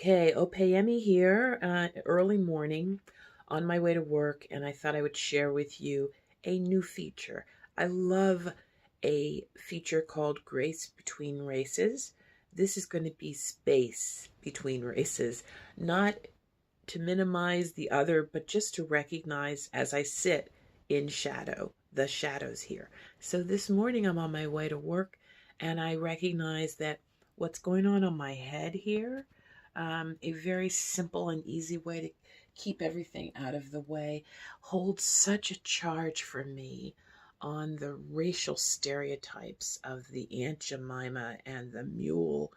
Okay, Opeyemi here, early morning on my way to work, and I thought I would share with you a new feature. I love a feature called Grace Between Races. This is going to be space between races, not to minimize the other, but just to recognize as I sit in shadow, the shadows here. So this morning I'm on my way to work, and I recognize that what's going on my head here, a very simple and easy way to keep everything out of the way, holds such a charge for me on the racial stereotypes of the Aunt Jemima and the mule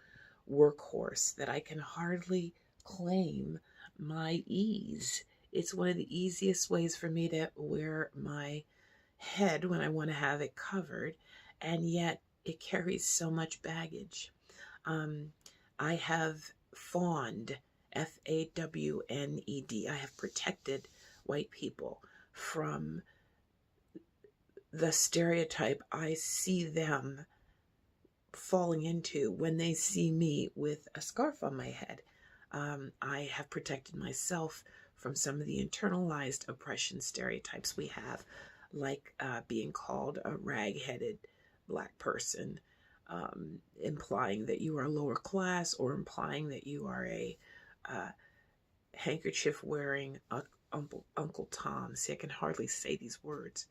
workhorse that I can hardly claim my ease. It's one of the easiest ways for me to wear my head when I want to have it covered, and yet it carries so much baggage. Um, I have fawned, FAWNED, I have protected white people from the stereotype I see them falling into when they see me with a scarf on my head. I have protected myself from some of the internalized oppression stereotypes we have, like being called a rag-headed black person, implying that you are lower class or implying that you are a uh, handkerchief wearing Uncle Tom. See, I can hardly say these words.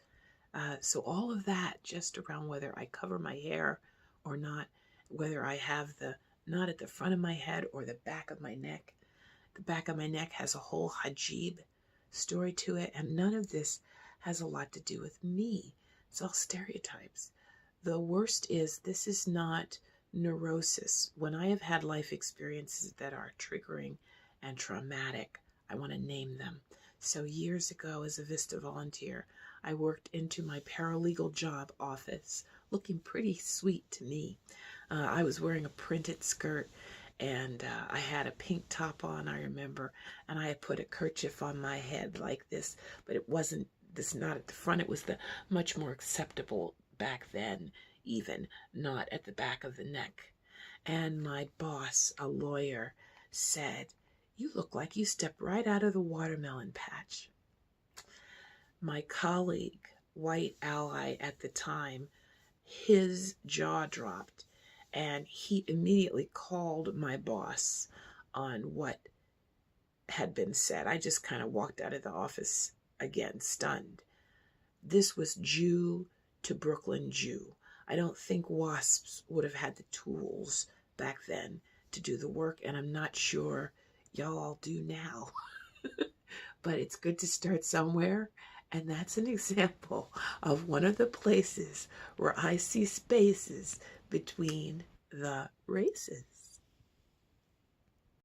So all of that just around whether I cover my hair or not, whether I have the knot at the front of my head or the back of my neck. The back of my neck has a whole hijab story to it, and none of this has a lot to do with me. It's all stereotypes. The worst is this is not neurosis. When I have had life experiences that are triggering and traumatic, I want to name them. So years ago, as a Vista volunteer, I worked into my paralegal job office, looking pretty sweet to me. I was wearing a printed skirt, and I had a pink top on, I remember, and I had put a kerchief on my head like this, but it wasn't this knot at the front. It was the much more acceptable back then, even not at the back of the neck. And my boss, a lawyer, said, "You look like you stepped right out of the watermelon patch." My colleague, white ally at the time, his jaw dropped, and he immediately called my boss on what had been said. I just kind of walked out of the office again, stunned. This was Jew to Brooklyn Jew. I don't think WASPs would have had the tools back then to do the work, and I'm not sure y'all all do now. But it's good to start somewhere, and that's an example of one of the places where I see spaces between the races.